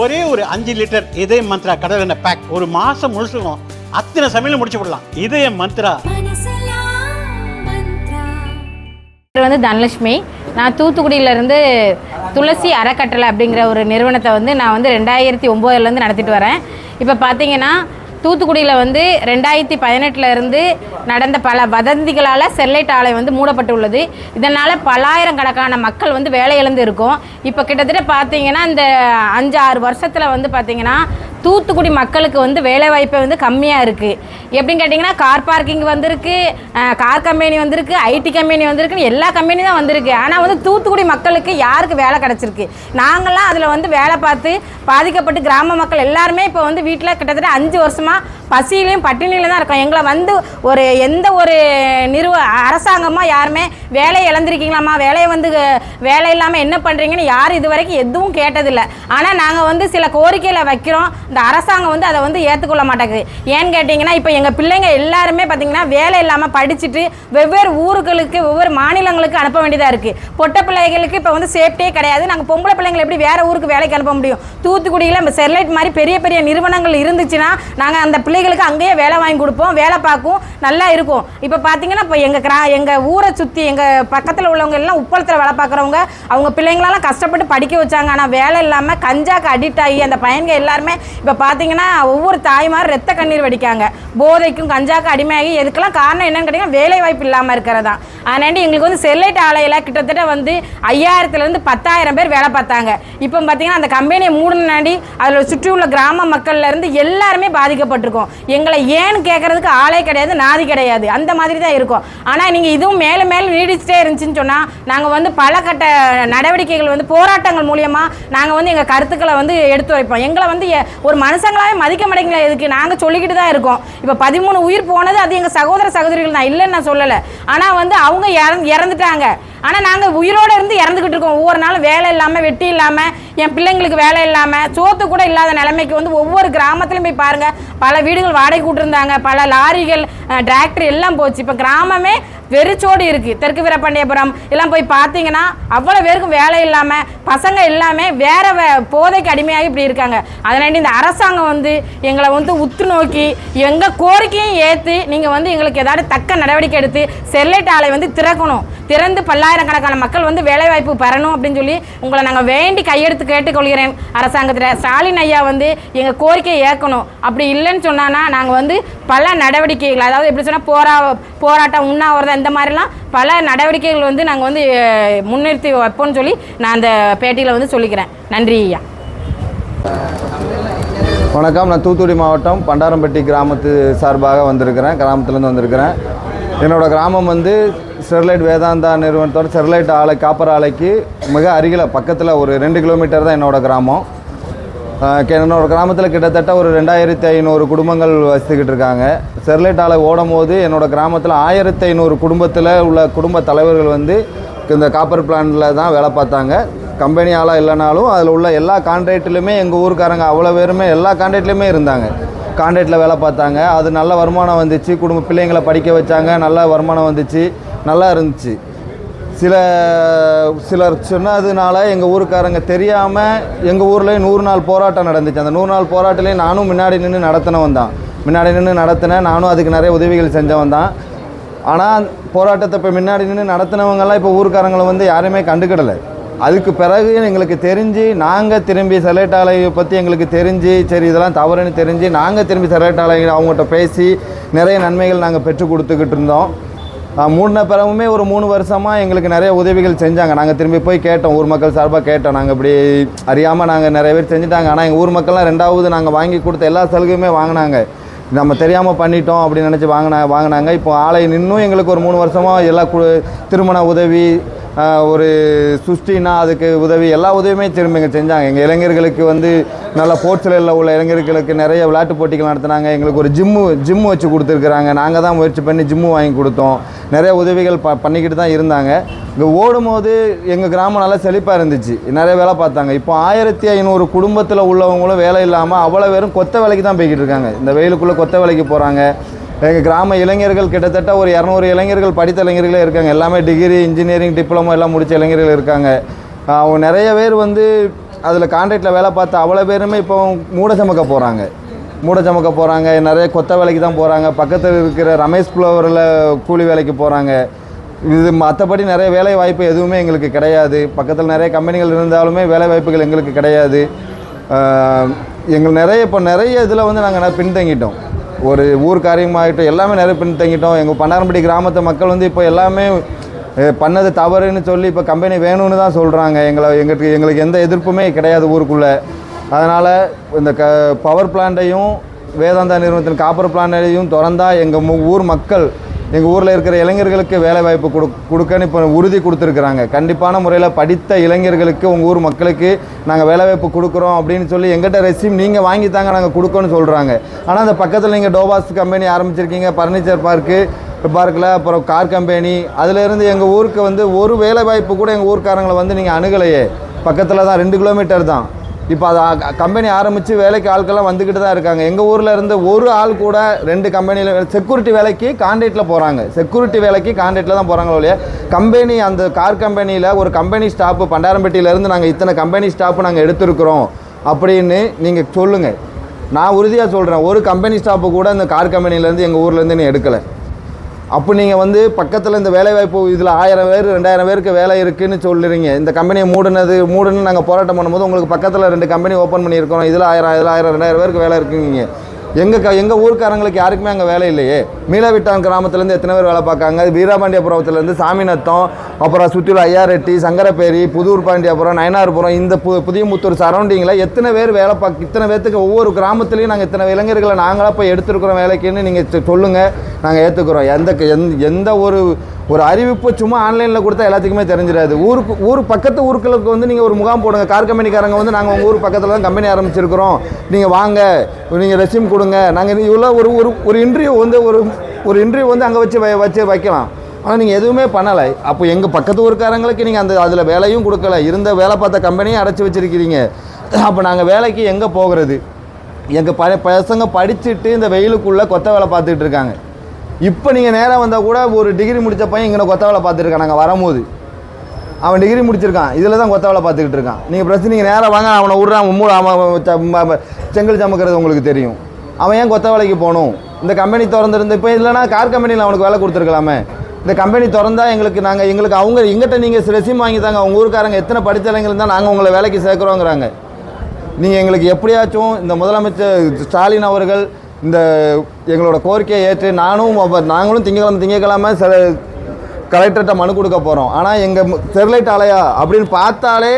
ஒரே ஒரு 5 லிட்டர் இதய மந்த்ரா கடல் எண்ணெய் பேக் ஒரு மாசம் முழுசுக்கும் அத்தனை சமையல் முடிச்சு விடலாம். இதய மந்த்ரா. தனலட்சுமி, நான் தூத்துக்குடியிலேருந்து துளசி அறக்கட்டளை அப்படிங்கிற ஒரு நிறுவனத்தை நான் 2009 நடத்திட்டு வரேன். இப்போ பார்த்தீங்கன்னா தூத்துக்குடியில் 2018 நடந்த பல வதந்திகளால் ஸ்டெர்லைட் ஆலை மூடப்பட்டு உள்ளது. இதனால் பல்லாயிரக்கணக்கான மக்கள் வேலை இழந்து இருக்கும். இப்போ கிட்டத்தட்ட பார்த்தீங்கன்னா இந்த 5-6 வருஷத்தில் பார்த்தீங்கன்னா தூத்துக்குடி மக்களுக்கு வேலைவாய்ப்பு கம்மியாக இருக்குது. எப்படின்னு கேட்டிங்கன்னா கார் பார்க்கிங் வந்திருக்கு, கார் கம்பெனி வந்திருக்கு, ஐடி கம்பெனி வந்திருக்கு, எல்லா கம்பெனி தான் வந்திருக்கு. ஆனால் தூத்துக்குடி மக்களுக்கு யாருக்கு வேலை கிடச்சிருக்கு? நாங்கள்லாம் அதில் வேலை பார்த்து பாதிக்கப்பட்டு கிராம மக்கள் எல்லாருமே இப்போ வீட்டில் கிட்டத்தட்ட 5 வருஷமாக பசியிலையும் பட்டினியில தான் இருக்கோம். எங்களை ஒரு எந்த ஒரு அரசாங்கமாக யாருமே வேலையை இழந்திருக்கீங்களாம்மா, வேலை இல்லாமல் என்ன பண்ணுறீங்கன்னு யாரும் இது வரைக்கும் எதுவும் கேட்டதில்லை. ஆனால் நாங்கள் சில கோரிக்கையில் வைக்கிறோம், இந்த அரசாங்கம் அதை ஏற்றுக்கொள்ள மாட்டேங்குது. ஏன்னு கேட்டிங்கன்னா இப்போ எங்கள் பிள்ளைங்க எல்லாருமே பார்த்திங்கன்னா வேலை இல்லாமல் படிச்சுட்டு வெவ்வேறு ஊர்களுக்கு வெவ்வேறு மாநிலங்களுக்கு அனுப்ப வேண்டியதாக இருக்குது. பொட்டை பிள்ளைகளுக்கு இப்போ சேஃப்டியே கிடையாது. நாங்கள் பொம்பளை பிள்ளைங்களை எப்படி வேறு ஊருக்கு வேலைக்கு அனுப்ப முடியும்? தூத்துக்குடியில் இப்போ ஸ்டெர்லைட் மாதிரி பெரிய பெரிய நிறுவனங்கள் இருந்துச்சுன்னா நாங்கள் அந்த பிள்ளைகளுக்கு அங்கேயே வேலை வாங்கி கொடுப்போம், வேலை பார்க்கும், நல்லா இருக்கும். இப்போ பார்த்தீங்கன்னா இப்போ எங்கள் ஊரை சுற்றி எங்கள் பக்கத்தில் உள்ளவங்க எல்லாம் உப்பளத்தில் வேலை பார்க்குறவங்க அவங்க பிள்ளைங்களெல்லாம் கஷ்டப்பட்டு படிக்க வச்சாங்க. ஆனால் வேலை இல்லாமல் கஞ்சாக்கு அடிக்ட் ஆகி அந்த பையன்கள் எல்லாருமே இப்போ பார்த்தீங்கன்னா ஒவ்வொரு தாய்மார் ரத்த கண்ணீர் வடிக்காங்க. போதைக்கும் கஞ்சாக்கு அடிமையாகி எதுக்கெல்லாம் காரணம் என்னன்னு கேட்டிங்கன்னா வேலை வாய்ப்பு இல்லாமல் இருக்கிறதா. அதனாண்டி எங்களுக்கு ஸ்டெர்லைட் ஆலையில் கிட்டத்தட்ட 5000 10,000 பேர் வேலை பார்த்தாங்க. இப்போ பார்த்தீங்கன்னா அந்த கம்பெனியை மூடினாண்டி அதில் சுற்றி உள்ள கிராம மக்கள்லேருந்து எல்லாருமே பாதிக்கப்பட்டிருக்கோம். எங்களை ஏன்னு கேட்குறதுக்கு ஆளே கிடையாது, நாதி கிடையாது, அந்த மாதிரி தான் இருக்கும். ஆனால் நீங்கள் இதுவும் மேலே மேலே நீடிச்சுட்டே இருந்துச்சுன்னு சொன்னால் நாங்கள் பல கட்ட நடவடிக்கைகள் போராட்டங்கள் மூலியமாக நாங்கள் எங்கள் கருத்துக்களை எடுத்து வைப்போம். எங்களை ஒரு மனுஷங்களாவே மதிக்க மாட்டேங்களா? எதுக்கு நாங்கள் சொல்லிக்கிட்டு தான் இருக்கோம். இப்போ 13 உயிர் போனது அது எங்கள் சகோதர சகோதரிகள் தான், இல்லைன்னு நான் சொல்லலை. ஆனால் அவங்க இறந்துட்டாங்க. ஆனால் நாங்கள் உயிரோடு இருந்து இறந்துக்கிட்டு இருக்கோம். ஒவ்வொரு நாளும் வேலை இல்லாமல், வெட்டி இல்லாமல், என் பிள்ளைங்களுக்கு வேலை இல்லாமல், சோத்து கூட இல்லாத நிலைமைக்கு ஒவ்வொரு கிராமத்துலையும் போய் பாருங்கள், பல வீடுகள் வாடகை கூட்டிருந்தாங்க, பல லாரிகள், டிராக்டர் எல்லாம் போச்சு. இப்போ கிராமமே வெறிச்சோடு இருக்குது. தெற்கு வீரபாண்டியபுரம் எல்லாம் போய் பார்த்தீங்கன்னா அவ்வளோ பேருக்கும் வேலை இல்லாமல் பசங்க எல்லாமே வேறு போதைக்கு அடிமையாகி இப்படி இருக்காங்க. அதனால இந்த அரசாங்கம் எங்களை உற்று நோக்கி எங்கள் கோரிக்கையும் ஏற்று நீங்கள் எங்களுக்கு ஏதாவது தக்க நடவடிக்கை எடுத்து ஸ்டெர்லைட் ஆலை திறக்கணும். திறந்து பல்லாயிரக்கணக்கான மக்கள் வேலைவாய்ப்பு பெறணும் அப்படின்னு சொல்லி உங்களை நாங்கள் வேண்டி கையெடுத்து கேட்டுக்கொள்கிறேன். அரசாங்கத்தில் ஸ்டாலின் ஐயா எங்கள் கோரிக்கையை ஏற்கணும். அப்படி இல்லைன்னு சொன்னான்னா நாங்கள் பல நடவடிக்கைகள், அதாவது எப்படி சொன்னால் போராட்டம், உண்ணாவிரதம், இந்த மாதிரிலாம் பல நடவடிக்கைகள் நாங்கள் முன்னிறுத்தி வைப்போம்னு சொல்லி நான் அந்த பேட்டியில் சொல்லிக்கிறேன். நன்றி ஐயா. வணக்கம். நான் தூத்துக்குடி மாவட்டம் பண்டாரம்பட்டி கிராமத்து சார்பாக வந்திருக்கிறேன். கிராமத்துலேருந்து வந்திருக்கிறேன். என்னோடய கிராமம் ஸ்டெர்லைட் வேதாந்தா நிறுவனத்தோட ஸ்டெர்லைட் ஆலை காப்பர் ஆலைக்கு மிக அருகில் பக்கத்தில் ஒரு 2 கிலோமீட்டர் தான் என்னோடய கிராமம். என்னோடய கிராமத்தில் கிட்டத்தட்ட ஒரு 2500 குடும்பங்கள் வசித்துக்கிட்டு இருக்காங்க. ஸ்டெர்லைட் ஆலை ஓடும் போது என்னோடய கிராமத்தில் 1500 குடும்பத்தில் உள்ள குடும்ப தலைவர்கள் இந்த காப்பர் பிளான்ட்டில் தான் வேலை பார்த்தாங்க. கம்பெனி ஆளாக இல்லைனாலும் அதில் உள்ள எல்லா கான்ட்ராக்ட்லையுமே எங்கள் ஊருக்காரங்க அவ்வளோ பேருமே எல்லா கான்ட்ராக்ட்லேயுமே இருந்தாங்க. கான்ட்ராக்டில் வேலை பார்த்தாங்க. அது நல்ல வருமானம் வந்துச்சு, குடும்ப பிள்ளைங்களை படிக்க வச்சாங்க, நல்ல வருமானம் வந்துச்சு, நல்லா இருந்துச்சு. சிலர் சொன்னதுனால எங்கள் ஊருக்காரங்க தெரியாமல் எங்கள் ஊரில் 100 நாள் போராட்டம் நடந்துச்சு. அந்த 100 நாள் போராட்டத்துலேயும் நானும் முன்னாடி நின்று நடத்தினேன். நானும் அதுக்கு நிறைய உதவிகள் செஞ்சவன் தான். ஆனால் போராட்டத்தை இப்போ முன்னாடி நின்று நடத்தினவங்கெல்லாம் இப்போ ஊருக்காரங்களை யாருமே கண்டுக்கிடலை. அதுக்கு பிறகு எங்களுக்கு தெரிஞ்சு நாங்கள் திரும்பி ஸ்டெர்லைட் ஆலையை பற்றி எங்களுக்கு தெரிஞ்சு சரி இதெல்லாம் தவறுன்னு தெரிஞ்சு நாங்கள் திரும்பி ஸ்டெர்லைட் ஆலை அவங்ககிட்ட பேசி நிறைய நன்மைகள் நாங்கள் பெற்றுக் கொடுத்துக்கிட்டு இருந்தோம். மூடின பிறகுமே ஒரு 3 வருஷமாக எங்களுக்கு நிறைய உதவிகள் செஞ்சாங்க. நாங்கள் திரும்பி போய் கேட்டோம், ஊர் மக்கள் சார்பாக கேட்டோம். நாங்கள் இப்படி அறியாமல் நாங்கள் நிறைய பேர் செஞ்சுட்டாங்க. ஆனால் எங்கள் ஊர் மக்கள்லாம் 2வது நாங்கள் வாங்கி கொடுத்த எல்லா சலுகையுமே வாங்கினாங்க. நம்ம தெரியாமல் பண்ணிட்டோம் அப்படின்னு நினச்சி வாங்கினாங்க. இப்போ ஆலை இன்னும் எங்களுக்கு ஒரு 3 வருஷமாக எல்லா திருமண உதவி, ஒரு சுஷ்டினா அதுக்கு உதவி, எல்லா உதவியுமே திரும்ப இங்கே செஞ்சாங்க. எங்கள் இளைஞர்களுக்கு நல்ல ஸ்போர்ட்ஸில் உள்ள இளைஞர்களுக்கு நிறைய விளையாட்டு போட்டிகள் நடத்தினாங்க. எங்களுக்கு ஒரு ஜிம்மு வச்சு கொடுத்துருக்குறாங்க. நாங்கள் தான் முயற்சி பண்ணி ஜிம்மு வாங்கி கொடுத்தோம். நிறைய உதவிகள் பண்ணிக்கிட்டு தான் இருந்தாங்க. இங்கே ஓடும்போது எங்கள் கிராமம் நல்லா செழிப்பாக இருந்துச்சு, நிறைய வேலை பார்த்தாங்க. இப்போ 1500 குடும்பத்தில் உள்ளவங்களும் வேலை இல்லாமல் அவ்வளோ பேரும் கொத்த வேலைக்கு தான் போய்கிட்டு இருக்காங்க. இந்த வெயிலுக்குள்ளே கொத்த வேலைக்கு போகிறாங்க. எங்கள் கிராம இளைஞர்கள் கிட்டத்தட்ட ஒரு 200 இளைஞர்கள் படித்த இளைஞர்களே இருக்காங்க. எல்லாமே டிகிரி, இன்ஜினியரிங், டிப்ளமோ எல்லாம் முடித்த இளைஞர்கள் இருக்காங்க. அவங்க நிறைய பேர் அதில் கான்ட்ராக்டில் வேலை பார்த்த அவ்வளோ பேருமே இப்போ மூட சமக்க போகிறாங்க, நிறைய கொத்த வேலைக்கு தான் போகிறாங்க. பக்கத்தில் இருக்கிற ரமேஷ் ஃப்ளவரில் கூலி வேலைக்கு போகிறாங்க. இது மற்றபடி நிறைய வேலை வாய்ப்பு எதுவுமே எங்களுக்கு கிடையாது. பக்கத்தில் நிறைய கம்பெனிகள் இருந்தாலுமே வேலை வாய்ப்புகள் எங்களுக்கு கிடையாது. இப்போ நிறைய இதில் வந்து நாங்கள் பின்தங்கிட்டோம். ஒரு ஊர் காரியமாகிட்டோம், எல்லாமே நிறைய பின்தங்கிட்டோம். எங்கள் பண்டாரம்பட்டி கிராமத்து மக்கள் வந்து இப்போ எல்லாமே பண்ணது தவறுன்னு சொல்லி இப்போ கம்பெனி வேணும்னு தான் சொல்கிறாங்க. எங்களுக்கு எந்த எதிர்ப்புமே கிடையாது ஊருக்குள்ளே. அதனால் இந்த பவர் பிளான்ட்டையும் வேதாந்தா நிறுவனத்தின் காப்பர் பிளான்ட்டையும் திறந்தால் எங்கள் ஊர் மக்கள், எங்கள் ஊரில் இருக்கிற இளைஞர்களுக்கு வேலை வாய்ப்பு கொடுக்கன்னு இப்போ உறுதி கொடுத்துருக்குறாங்க. கண்டிப்பான முறையில் படித்த இளைஞர்களுக்கு உங்கள் ஊர் மக்களுக்கு நாங்கள் வேலை வாய்ப்பு கொடுக்குறோம் அப்படின்னு சொல்லி எங்கிட்ட ரெஸ்யூம் நீங்கள் வாங்கித்தாங்க நாங்கள் கொடுக்கணும்னு சொல்கிறாங்க. ஆனால் அந்த பக்கத்தில் நீங்கள் டோபாஸ் கம்பெனி ஆரம்பிச்சிருக்கீங்க, ஃபர்னிச்சர் பார்க்கில், அப்புறம் கார் கம்பெனி, அதிலேருந்து எங்கள் ஊருக்கு வந்து ஒரு வேலை வாய்ப்பு கூட எங்கள் ஊர்க்காரங்களை வந்து நீங்கள் அணுகலையே. பக்கத்தில் தான் 2 கிலோமீட்டர் தான். இப்போ அது கம்பெனி ஆரம்பித்து வேலைக்கு ஆட்கள்லாம் வந்துக்கிட்டு தான் இருக்காங்க. எங்கள் ஊரில் இருந்து ஒரு ஆள் கூட 2 கம்பெனியில் செக்யூரிட்டி வேலைக்கு கான்ட்ராக்டில் போகிறாங்க. செக்யூரிட்டி வேலைக்கு கான்ட்ராக்டில் தான் போகிறாங்களோ இல்லையா. கம்பெனி அந்த கார் கம்பெனியில் ஒரு கம்பெனி ஸ்டாப்பு பண்டாரம்பட்டியிலேருந்து நாங்கள் இத்தனை கம்பெனி ஸ்டாப்பு நாங்கள் எடுத்துருக்குறோம் அப்படின்னு நீங்கள் சொல்லுங்கள். நான் உறுதியாக சொல்கிறேன், ஒரு கம்பெனி ஸ்டாப்பு கூட இந்த கார் கம்பெனிலேருந்து எங்கள் ஊர்லேருந்து நீ எடுக்கலை. அப்போ நீங்கள் வந்து பக்கத்தில் இந்த வேலைவாய்ப்பு இதில் 1000 பேர் 2000 பேருக்கு வேலை இருக்குதுன்னு சொல்லுறீங்க. இந்த கம்பெனியை மூடுன்னு நாங்கள் போராட்டம் பண்ணும்போது உங்களுக்கு பக்கத்தில் 2 கம்பெனி ஓப்பன் பண்ணியிருக்கோம், இதில் 1000 2000 பேருக்கு வேலை இருக்குங்க. எங்கள் ஊருக்காரங்களுக்கு யாருக்குமே அங்கே வேலை இல்லையே. மீளவிட்டான் கிராமத்துலேருந்து எத்தனை பேர் வேலை பார்க்காங்க, வீரபாண்டியபுரத்துலேருந்து சாமிநத்தம், அப்புறம் சுற்றியுள்ள ஐயாரெட்டி, சங்கரப்பேரி, புதூர் பாண்டியபுரம், நயனார்புரம், இந்த புதியமுத்தூர் சரௌண்டிங்கில் எத்தனை பேர் வேலை இத்தனை பேர்த்துக்கு ஒவ்வொரு கிராமத்துலேயும் நாங்கள் இத்தனை இளைஞர்களை நாங்களாக போய் எடுத்துருக்குறோம் வேலைக்குன்னு நீங்கள் சொல்லுங்கள், நாங்கள் ஏற்றுக்குறோம். எந்த ஒரு அறிவிப்பு சும்மா ஆன்லைனில் கொடுத்தா எல்லாத்துக்குமே தெரிஞ்சிடாது. ஊர் பக்கத்து ஊர்களுக்கு வந்து நீங்கள் ஒரு முகாம் போடுங்க. கார் கம்பெனிக்காரங்க வந்து நாங்கள் உங்கள் ஊர் பக்கத்தில் தான் கம்பெனி ஆரம்பிச்சிருக்கிறோம், நீங்கள் வாங்க, நீங்கள் ரெஸ்யூம் கொடுங்க, நாங்கள் இவ்வளோ ஒரு இன்டர்வியூ வந்து ஒரு இன்டர்வியூ வந்து அங்கே வச்சு வைக்கலாம். ஆனால் நீங்கள் எதுவுமே பண்ணலை. அப்போ எங்கள் பக்கத்து ஊருக்காரங்களுக்கு நீங்கள் அதில் வேலையும் கொடுக்கல, இருந்த வேலை பார்த்த கம்பெனியும் அடைச்சி வச்சுருக்கிறீங்க. அப்போ நாங்கள் வேலைக்கு எங்கே போகிறது? எங்கள் பசங்க படிச்சுட்டு இந்த வெயிலுக்குள்ளே கொத்த வேலை பார்த்துக்கிட்டு இருக்காங்க. இப்போ நீங்கள் நேராக வந்தால் கூட ஒரு டிகிரி முடித்த பையன் இங்கே கொத்த வேலை பார்த்துருக்கான். நாங்கள் வரும்போது அவன் டிகிரி முடிச்சிருக்கான், இதில் தான் கொத்த வேலை பார்த்துக்கிட்டு இருக்கான். நீங்கள் நேராக வாங்க, அவனை விட்றான், செங்கல் சமைக்கிறது உங்களுக்கு தெரியும். அவன் ஏன் கொத்த வேலைக்கு போகணும்? இந்த கம்பெனி திறந்துருந்து இப்போ இல்லைனா கார் கம்பெனியில் அவனுக்கு வேலை கொடுத்துருக்கலாமே. இந்த கம்பெனி திறந்தா எங்களுக்கு அவங்க எங்கிட்ட நீங்கள் ரெஸ்யூம் வாங்கி தாங்க, அவங்க ஊருக்காரங்க எத்தனை படித்த இளைஞர்கள் தான் நாங்கள் உங்களை வேலைக்கு சேர்க்குறோங்கிறாங்க. நீங்கள் எங்களுக்கு எப்படியாச்சும் இந்த முதலமைச்சர் ஸ்டாலின் அவர்கள் இந்த எங்களோட கோரிக்கையை ஏற்று நாங்களும் திங்கக்கிழமை கலெக்டர்கிட்ட மனு கொடுக்க போகிறோம். ஆனால் எங்கள் ஸ்டெர்லைட் ஆலையா அப்படின்னு பார்த்தாலே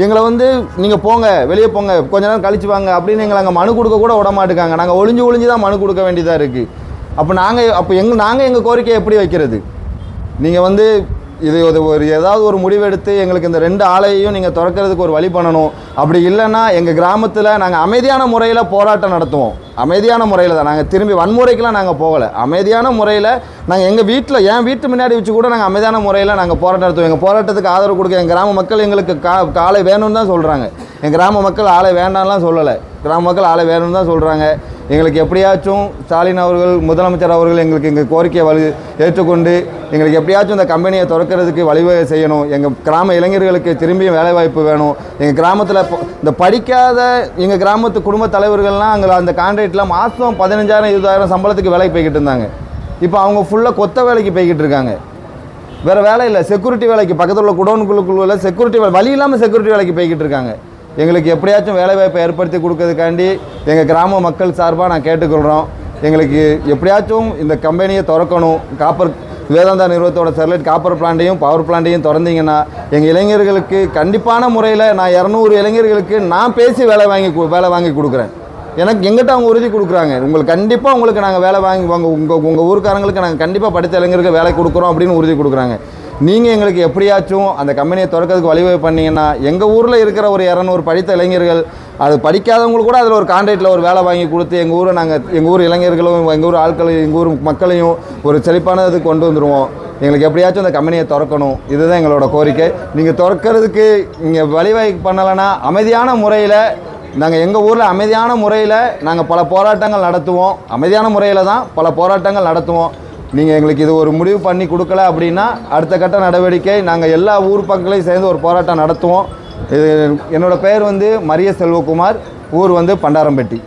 எங்களை வந்து நீங்கள் போங்க, வெளியே போங்க, கொஞ்ச நேரம் கழிச்சு வாங்க அப்படின்னு எங்களை அங்கே மனு கொடுக்க கூட விட மாட்டேங்காங்க. நாங்கள் ஒளிஞ்சு தான் மனு கொடுக்க வேண்டியதாக இருக்குது. அப்போ நாங்கள் எங்கள் கோரிக்கையை எப்படி வைக்கிறது? நீங்கள் வந்து ஏதாவது ஒரு முடிவெடுத்து எங்களுக்கு இந்த 2 ஆலையையும் நீங்கள் திறக்கிறதுக்கு ஒரு வழி பண்ணணும். அப்படி இல்லைன்னா எங்கள் கிராமத்தில் நாங்கள் அமைதியான முறையில் போராட்டம் நடத்துவோம். அமைதியான முறையில் தான், நாங்கள் திரும்பி வன்முறைக்கெலாம் நாங்கள் போகலை. அமைதியான முறையில் நாங்கள் என் வீட்டு முன்னாடி வச்சு கூட நாங்கள் அமைதியான முறையில் நாங்கள் போராட்டம் நடத்துவோம். எங்கள் போராட்டத்துக்கு ஆதரவு கொடுக்க எங்கள் கிராம மக்கள் எங்களுக்கு ஆலை வேணும்னு தான் சொல்கிறாங்க. எங்கள் கிராம மக்கள் ஆலை வேண்டாம்லாம் சொல்லலை, கிராம மக்கள் ஆலை வேணும்னு தான் சொல்கிறாங்க. எங்களுக்கு எப்படியாச்சும் ஸ்டாலின் அவர்கள், முதலமைச்சர் அவர்கள் எங்களுக்கு எங்கள் கோரிக்கையை ஏற்றுக்கொண்டு எங்களுக்கு எப்படியாச்சும் இந்த கம்பெனியை திறக்கிறதுக்கு வழிவகை செய்யணும். எங்கள் கிராம இளைஞர்களுக்கு திரும்பியும் வேலைவாய்ப்பு வேணும். எங்கள் கிராமத்தில் இந்த படிக்காத எங்கள் கிராமத்து குடும்ப தலைவர்கள்லாம் அங்கே அந்த கான்ட்ராக்டில் மாதம் 15,000 20,000 சம்பளத்துக்கு வேலைக்கு போய்கிட்டு இருந்தாங்க. இப்போ அவங்க ஃபுல்லாக கொத்த வேலைக்கு போய்கிட்டு இருக்காங்க. வேறு வேலை இல்லை, செக்யூரிட்டி வேலைக்கு பக்கத்தில் உள்ள குடோனுக்குள்ள செக்யூரிட்டி வழி இல்லாமல் செக்யூரிட்டி வேலைக்கு போய்கிட்டு இருக்காங்க. எங்களுக்கு எப்படியாச்சும் வேலைவாய்ப்பை ஏற்படுத்தி கொடுக்கறதுக்காண்டி எங்கள் கிராம மக்கள் சார்பாக நான் கேட்டுக்கொள்கிறோம். எங்களுக்கு எப்படியாச்சும் இந்த கம்பெனியை திறக்கணும். வேதாந்தா நிறுவனத்தோட ஸ்டெர்லைட் காப்பர் பிளான்ட்டையும் பவர் பிளான்ட்டையும் திறந்தீங்கன்னா எங்கள் இளைஞர்களுக்கு கண்டிப்பான முறையில் நான் 200 இளைஞர்களுக்கு நான் பேசி வேலை வாங்கி கொடுக்குறேன். எங்கிட்ட அவங்க உறுதி கொடுக்குறாங்க, உங்களுக்கு நாங்கள் வேலை வாங்கி உங்கள் ஊருக்காரங்களுக்கு நாங்கள் கண்டிப்பாக படித்த இளைஞர்களுக்கு வேலை கொடுக்குறோம் அப்படின்னு உறுதி கொடுக்குறாங்க. நீங்கள் எங்களுக்கு எப்படியாச்சும் அந்த கம்பெனியை திறக்கிறதுக்கு வழிவகை பண்ணிங்கன்னா எங்கள் ஊரில் இருக்கிற ஒரு 200 படித்த இளைஞர்கள், அது படிக்காதவங்களுக்கு கூட அதில் ஒரு கான்ட்ராக்டில் ஒரு வேலை வாங்கி கொடுத்து எங்கள் ஊர் இளைஞர்களும் எங்கள் ஊர் ஆட்களையும் எங்கள் ஊர் மக்களையும் ஒரு செழிப்பானதுக்கு கொண்டு வந்துடுவோம். எங்களுக்கு எப்படியாச்சும் அந்த கம்பெனியை திறக்கணும், இதுதான் எங்களோட கோரிக்கை. நீங்கள் திறக்கிறதுக்கு நீங்கள் வழிவகை பண்ணலைன்னா அமைதியான முறையில் நாங்கள் எங்கள் ஊரில் அமைதியான முறையில் நாங்கள் பல போராட்டங்கள் நடத்துவோம். அமைதியான முறையில் தான் பல போராட்டங்கள் நடத்துவோம். நீங்கள் எங்களுக்கு இது ஒரு முடிவு பண்ணி கொடுக்கல அப்படின்னா அடுத்த கட்ட நடவடிக்கை நாங்கள் எல்லா ஊர் மக்களையும் சேர்ந்து ஒரு போராட்டம் நடத்துவோம். இது என்னோடய பெயர் வந்து மரிய செல்வகுமார், ஊர் வந்து பண்டாரம்பட்டி.